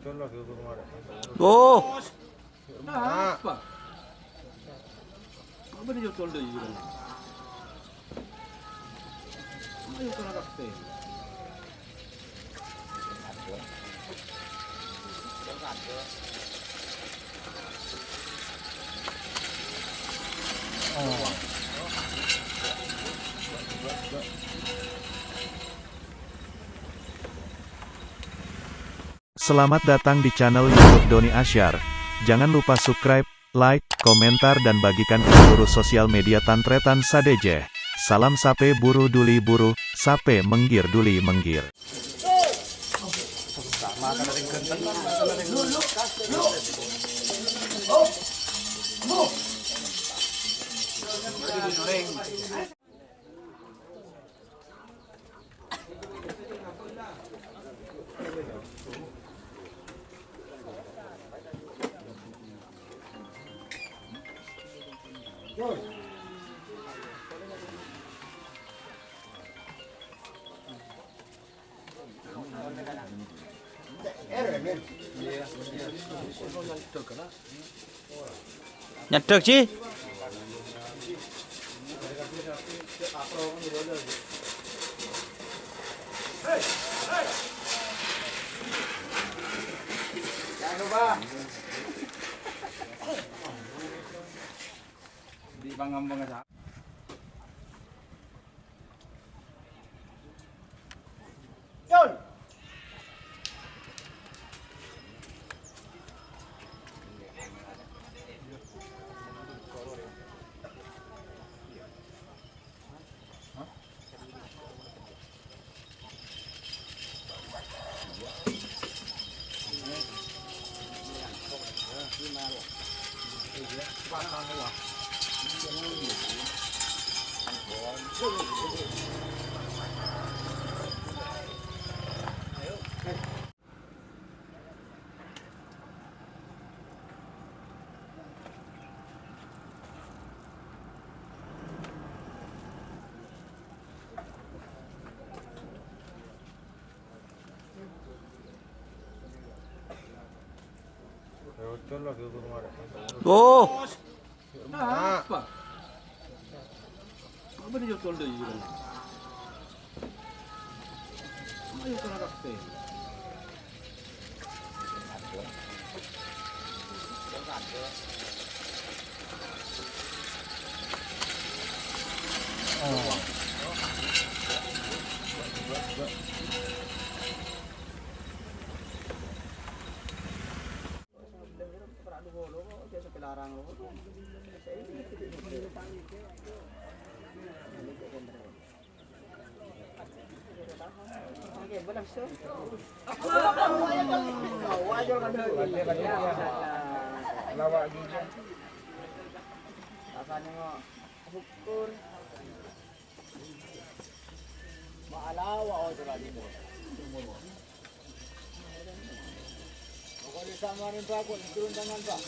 Oh, Apa? Apa dia jual deh ini? Ayo kena kafe. Selamat datang di channel YouTube Doni Asyar. Jangan lupa subscribe, like, komentar dan bagikan ke seluruh sosial media Tantretan Sadejeh. Salam sape buru duli buru, sape menggir duli menggir. nyedek sih. Jangan lupa. Di pangambang aja. Yon. Oh, Apa? Apa dia jual deh ini? Ayo kena kafe. Lawak gigi. Rasanya nggak syukur. Maalawa o itu lagi tuh. Pokoknya samarin Pak, aku turun tangan Pak.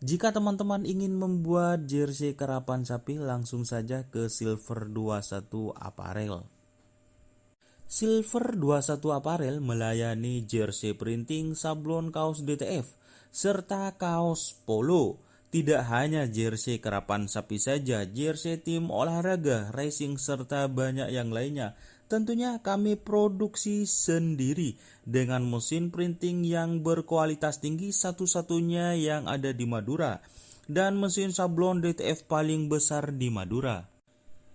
Jika teman-teman ingin membuat jersey karapan sapi, langsung saja ke Silver 21 Apparel. Silver 21 Apparel melayani jersey printing, sablon kaos DTF, serta kaos polo. Tidak hanya jersey karapan sapi saja, jersey tim olahraga, racing, serta banyak yang lainnya. Tentunya kami produksi sendiri dengan mesin printing yang berkualitas tinggi, satu-satunya yang ada di Madura, dan mesin sablon DTF paling besar di Madura.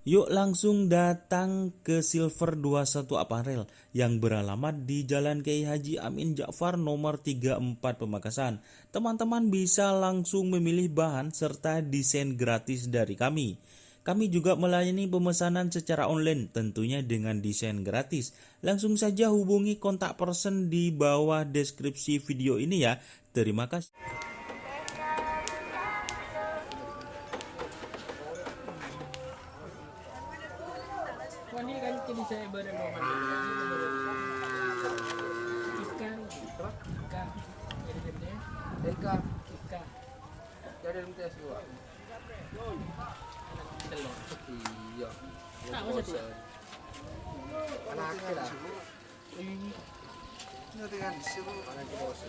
Yuk langsung datang ke Silver 21 Apparel yang beralamat di Jalan Kiai Haji Amin Ja'far nomor 34 Pamekasan. Teman-teman bisa langsung memilih bahan serta desain gratis dari kami. Kami juga melayani pemesanan secara online, tentunya dengan desain gratis. Langsung saja hubungi kontak person di bawah deskripsi video ini ya. Terima kasih. Ini kan jadi saya bermohon ikan jadi gede ikan jadi tes dua telur iya nah masa tuh anaknya lah ini dengan disuruh anaknya bos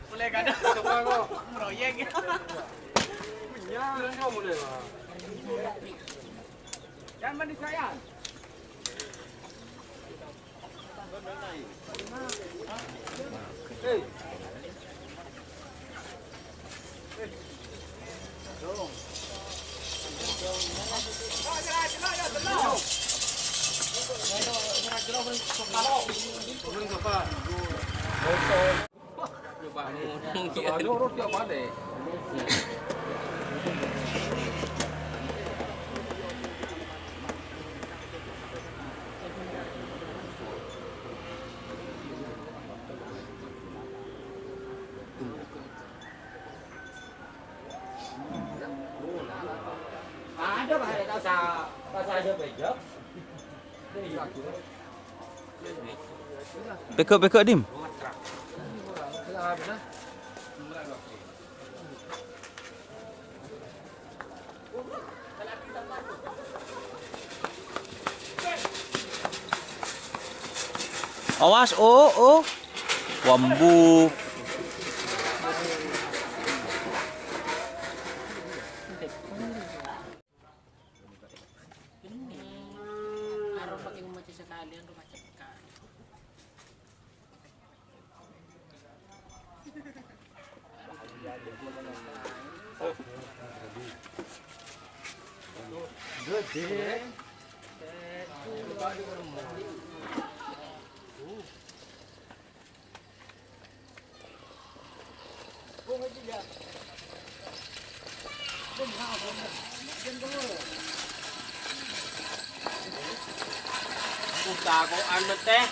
boleh kada coba kok proyek ya punya boleh lah jangan mandi saya hei dong ada bahaya kasa aja bejak. Pekok Dim. Awas, oh. Wambu. Harus pakai membaca sekalian rumah cekak. Gede. Usaha ko ano teh?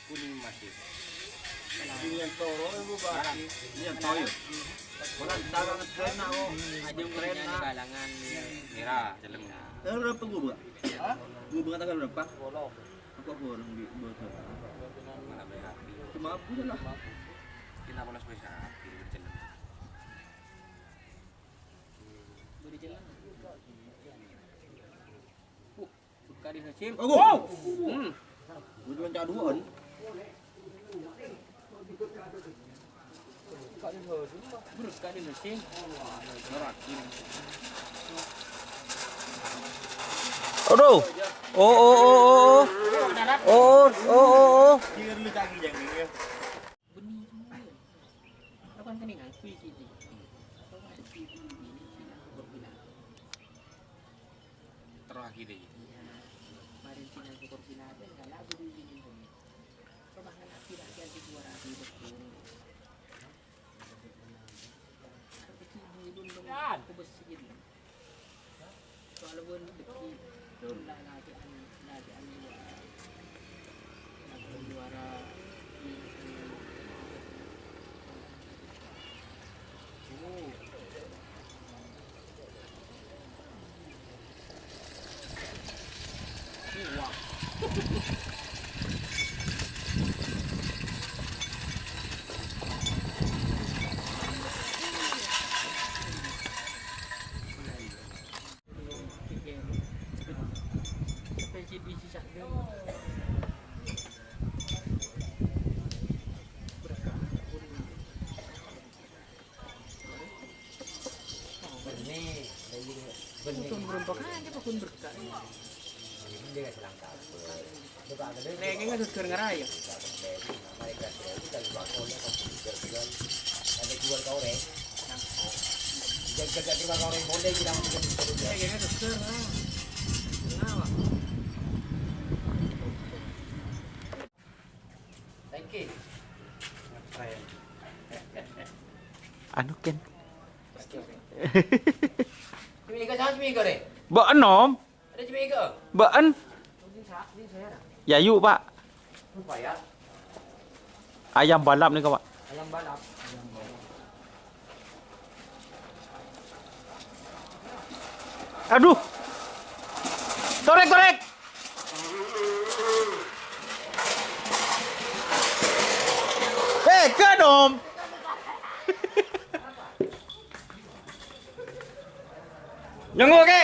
Kuning masih. Ini yang toro ibu bagi. Ini yang toyo. Wala dagang keren na ako. Ajong keren na kalangan mira dalam na. Tagal berapa gua buka? Gua buka tanggal berapa? Aku orang di bawah. Mana mira. Cuma aku lah. Kita polos bisa pilih jalan. Beri jalan. Suka di Hasim. Oh, wow. Gua cuma cak dua ni. Bro, suka di Hasim. Narakin. Aduh. Oh. Kira lu kaki jangan ni. Benih semua. Apa kan dengan kui sini. Terakhir deh. Kemarin Cina ekor pinada enggak lagu di sini. Coba kan kira-kira di 200 betul. Kan, aku bersih. Soalnya pun beki. Lagi juara. Betul beruntung aja pakun berkah. Lagi nggak tuh kerengara ya. Anu Ken. Cemiga sama cemiga deh. Baan om. Ada cemiga. Baan. Ya yuk pak. Apa ya? Ayam balap nih kau pak. Ayam balap. Aduh. Korek. Kan om. Nyengok ke?